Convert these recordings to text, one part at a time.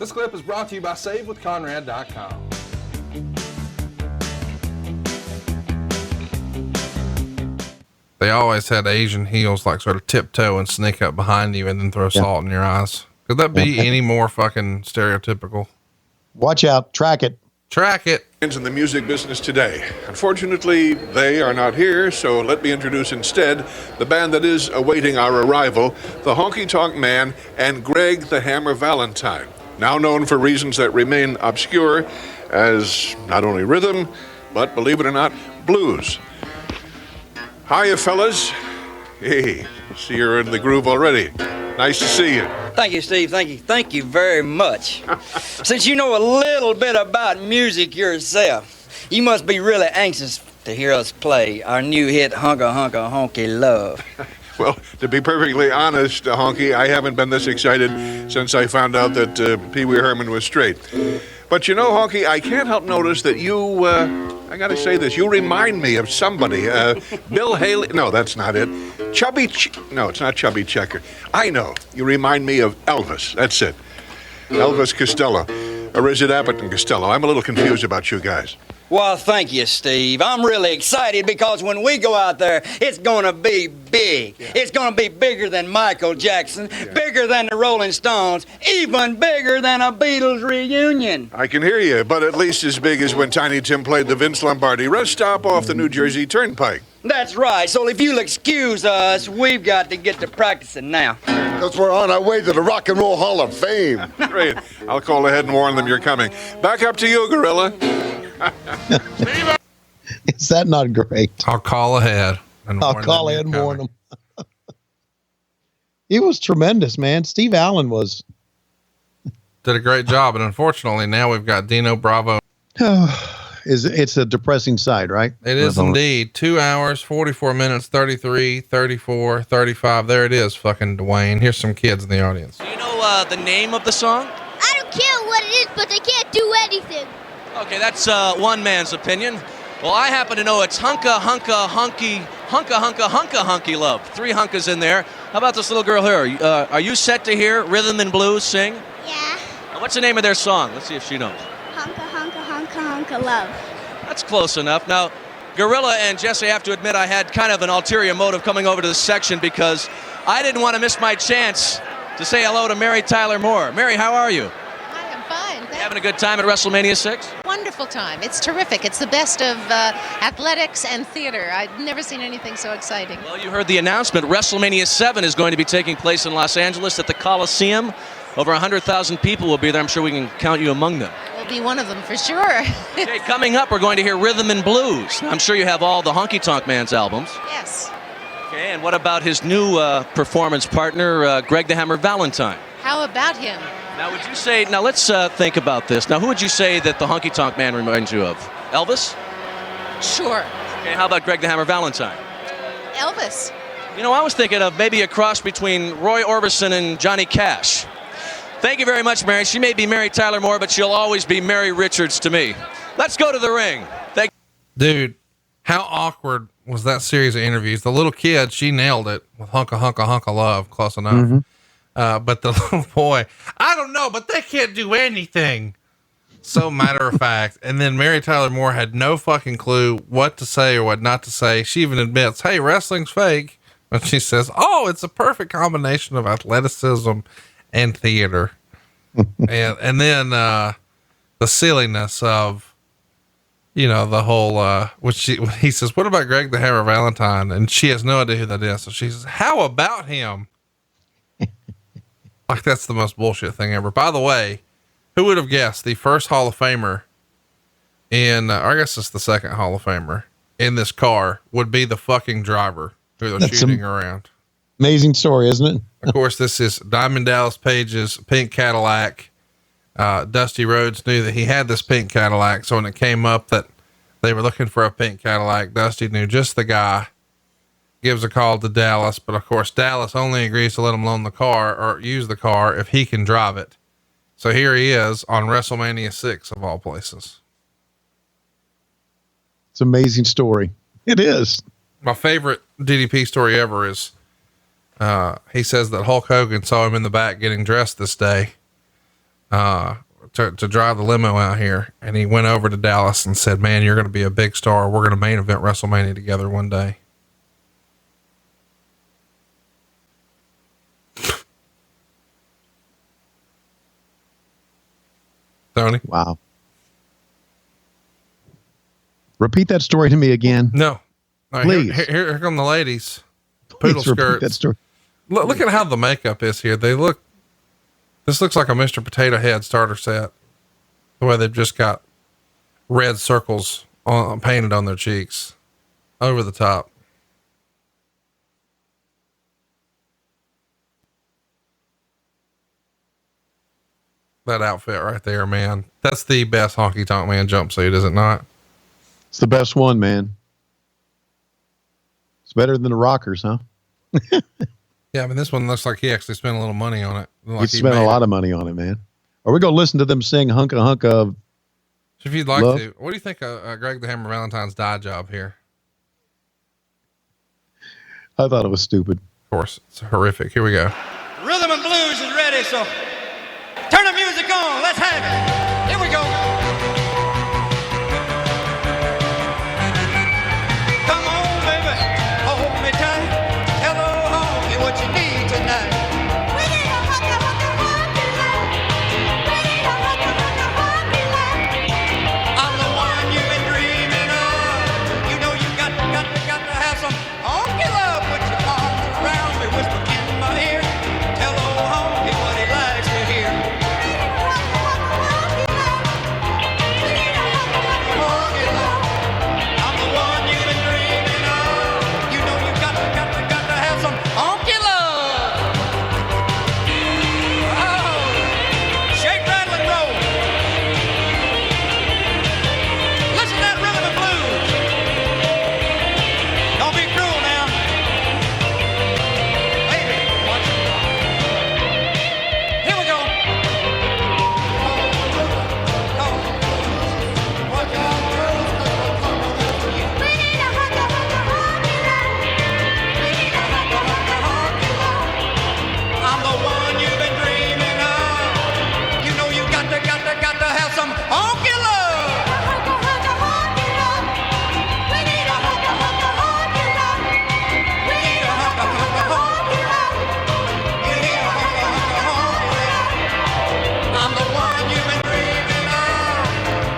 This clip is brought to you by SaveWithConrad.com. They always had Asian heels, like sort of tiptoe and sneak up behind you and then throw salt in your eyes. Could that be any more fucking stereotypical? Watch out. Track it. Track it. In the music business today. Unfortunately, they are not here, so let me introduce instead the band that is awaiting our arrival, the Honky Tonk Man and Greg the Hammer Valentine, now known for reasons that remain obscure as not only rhythm, but believe it or not, blues. Hiya, fellas. Hey, see you're in the groove already. Nice to see you. Thank you, Steve. Thank you. Thank you very much. Since you know a little bit about music yourself, you must be really anxious to hear us play our new hit, Hunka Hunka Honky Love. Well, to be perfectly honest, Honky, I haven't been this excited since I found out that Pee Wee Herman was straight. But you know, Honky, I can't help notice that you, I gotta say this, you remind me of somebody. Bill Haley, no, that's not it. No, it's not Chubby Checker. I know, you remind me of Elvis, that's it. Elvis Costello, or is it Abbott and Costello? I'm a little confused about you guys. Well, thank you, Steve. I'm really excited because when we go out there, it's going to be big. Yeah. It's going to be bigger than Michael Jackson, bigger than the Rolling Stones, even bigger than a Beatles reunion. I can hear you, but at least as big as when Tiny Tim played the Vince Lombardi rest stop off the New Jersey Turnpike. That's right. So if you'll excuse us, we've got to get to practicing now. Because we're on our way to the Rock and Roll Hall of Fame. Great. I'll call ahead and warn them you're coming. Back up to you, Gorilla. Is that not great? I'll call ahead and warn them. He was tremendous, man. Steve Allen did a great job. And unfortunately now we've got Dino Bravo. It's a depressing sight, right? It is indeed. 2 hours, 44 minutes, 33, 34, 35. There it is. Fucking Dwayne. Here's some kids in the audience. Do you know the name of the song? I don't care what it is, but they can't do anything. Okay, that's one man's opinion. Well, I happen to know it's Hunka Hunka Hunky Hunka Hunka Hunka Hunky Love. 3 hunkas in there. How about this little girl here? Are you set to hear Rhythm and Blues sing? Yeah. What's the name of their song? Let's see if she knows. Hunka Hunka Hunka Hunka Love. That's close enough. Now, Gorilla and Jesse, I have to admit I had kind of an ulterior motive coming over to this section because I didn't want to miss my chance to say hello to Mary Tyler Moore. Mary, how are you? Fine. Having a good time at WrestleMania 6? Wonderful time. It's terrific. It's the best of athletics and theater. I've never seen anything so exciting. Well, you heard the announcement. WrestleMania 7 is going to be taking place in Los Angeles at the Coliseum. Over 100,000 people will be there. I'm sure we can count you among them. We'll be one of them for sure. Okay, coming up, we're going to hear Rhythm and Blues. I'm sure you have all the Honky Tonk Man's albums. Yes. Okay, and what about his new performance partner, Greg the Hammer Valentine? How about him? Now, would you say, now let's think about this. Now, who would you say that the Honky Tonk Man reminds you of? Elvis? Sure. Okay, how about Greg the Hammer Valentine? Elvis. You know, I was thinking of maybe a cross between Roy Orbison and Johnny Cash. Thank you very much, Mary. She may be Mary Tyler Moore, but she'll always be Mary Richards to me. Let's go to the ring. Dude, how awkward was that series of interviews? The little kid, she nailed it with Hunka Hunka Hunka Love, close enough. Mm-hmm. But the little boy, I don't know, but they can't do anything. So matter of fact. And then Mary Tyler Moore had no fucking clue what to say or what not to say. She even admits, hey, wrestling's fake. And she says, oh, it's a perfect combination of athleticism and theater. and then, the silliness of, you know, the whole, he says, what about Greg the Hammer Valentine? And she has no idea who that is. So she says, how about him? Like, that's the most bullshit thing ever. By the way, who would have guessed the first Hall of Famer in, I guess it's the second Hall of Famer in this car would be the fucking driver who they're shooting around. Amazing story, isn't it? Of course, this is Diamond Dallas Page's pink Cadillac. Dusty Rhodes knew that he had this pink Cadillac. So when it came up that they were looking for a pink Cadillac, Dusty knew just the guy. Gives a call to Dallas, but of course Dallas only agrees to let him loan the car or use the car if he can drive it. So here he is on WrestleMania 6 of all places. It's an amazing story. It is. My favorite DDP story ever is, he says that Hulk Hogan saw him in the back getting dressed this day. to drive the limo out here. And he went over to Dallas and said, man, you're going to be a big star. We're going to main event WrestleMania together one day. Tony? Wow. Repeat that story to me again. No. All right, please. Here come the ladies. Poodle skirts. That story. Look at how the makeup is here. This looks like a Mr. Potato Head starter set. The way they've just got red circles painted on their cheeks over the top. That outfit right there, man. That's the best Honky Tonk Man jumpsuit, is it not? It's the best one, man. It's better than the Rockers, huh? Yeah, I mean, this one looks like he actually spent a little money on it. He spent a lot of money on it, man. Are we going to listen to them sing Hunka Hunka? If you'd like Love? to. What do you think of Greg the Hammer Valentine's dye job here? I thought it was stupid. Of course, it's horrific. Here we go. Rhythm and blues is ready, so turn the music on. Let's have it. Here we go. Come on, baby. Hold me tight. Hello, honky, what you need tonight? We need a hunka hunka hunky love. We need a hunka hunka hunky love. I'm the one you've been dreaming of. You know you got to have some honky love. Put your arms around me, whisper in my ear. Tell old honky what he likes to hear. Honky love. I'm the one you've been dreaming of. You know you got to have some honky love. Oh, shake, rattle, and roll. Listen to that rhythm and blues. Don't be cruel now. Baby, watch it. Here we go. Watch out, girls. We need a hunka hunka hunky love. We need a hunka hunka hunky love. I'm the one you've been dreaming of. You know you got to have some honky love. Hunka hunka hunky love. We need a hunka hunka hunky love. We need a hunka hunka hunky love. You hear honky, honky, honky love. I'm the one you've been dreaming of.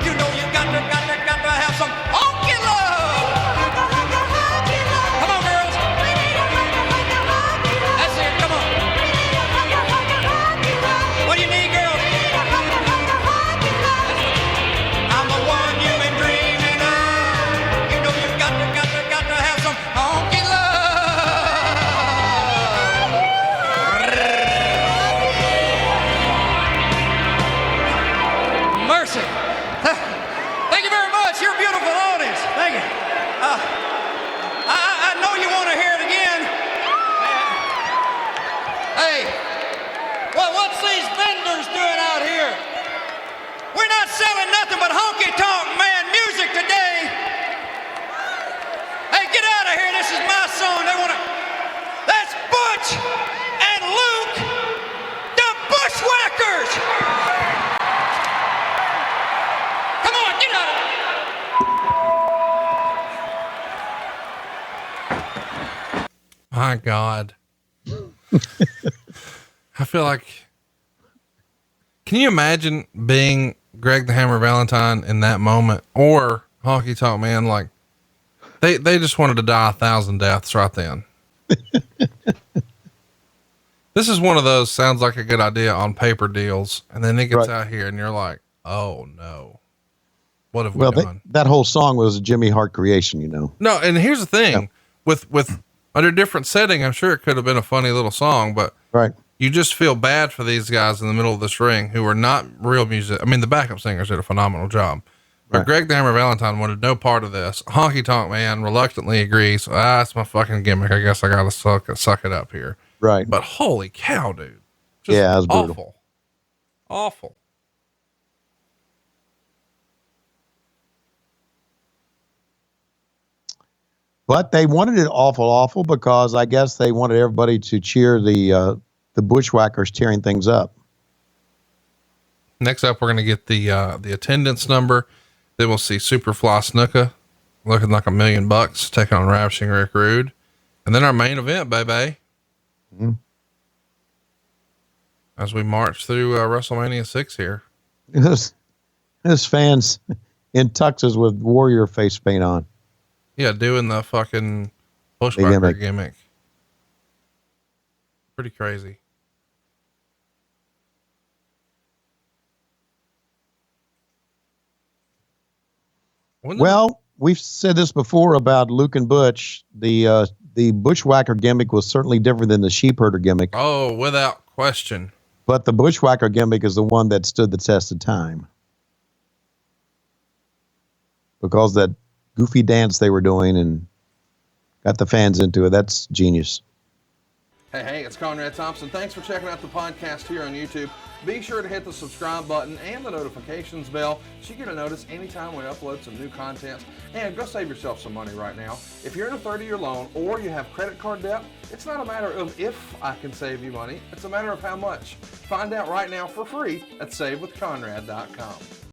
You know you got to have some honky love. Hunka hunka hunky love. Come on, girls. We need a hunka hunka hunky love. That's it. Come on. We need a hunka hunka hunky love. What do you need, girls? We need a hunka hunka hunky love. I'm the one you've been dreaming of. You know you got to have some honky love. Mercy. Thank you very much. You're a beautiful audience. Thank you. I know you want to hear it again. Hey, well, what's these vendors doing out here? We're not selling nothing but honky tonk man music today. Hey, get out of here. This is my song. They want to. That's Butch and Luke, the Bushwhackers. Come on, get out of here. My God. I feel like, can you imagine being Greg the Hammer Valentine in that moment, or Honky Tonk Man? Like they just wanted to die 1,000 deaths right then. This is one of those sounds like a good idea on paper deals. And then it gets out here and you're like, oh no, what have we done? That whole song was a Jimmy Hart creation, you know? No. And here's the thing with under a different setting, I'm sure it could have been a funny little song, but you just feel bad for these guys in the middle of this ring who are not real music. I mean, the backup singers did a phenomenal job, but Greg the Hammer Valentine wanted no part of this. Honky Tonk Man reluctantly agrees. That's my fucking gimmick. I guess I got to suck it up here. Right. But holy cow, dude. Just yeah, it was brutal. awful. Awful. But they wanted it awful because I guess they wanted everybody to cheer the Bushwhackers tearing things up. Next up, we're going to get the attendance number. Then we'll see Superfly Snuka looking like $1 million, taking on Ravishing Rick Rude. And then our main event, baby. Mm-hmm. As we march through WrestleMania 6 here. There's fans in tuxes with warrior face paint on. Yeah, doing the fucking Bushwhacker gimmick. Pretty crazy. Well, we've said this before about Luke and Butch. The Bushwhacker gimmick was certainly different than the Sheepherder gimmick. Oh, without question. But the Bushwhacker gimmick is the one that stood the test of time. Because that goofy dance they were doing and got the fans into it. That's genius. Hey, it's Conrad Thompson. Thanks for checking out the podcast here on YouTube. Be sure to hit the subscribe button and the notifications bell so you get a notice anytime we upload some new content. And go save yourself some money right now. If you're in a 30-year loan or you have credit card debt, it's not a matter of if I can save you money. It's a matter of how much. Find out right now for free at SaveWithConrad.com.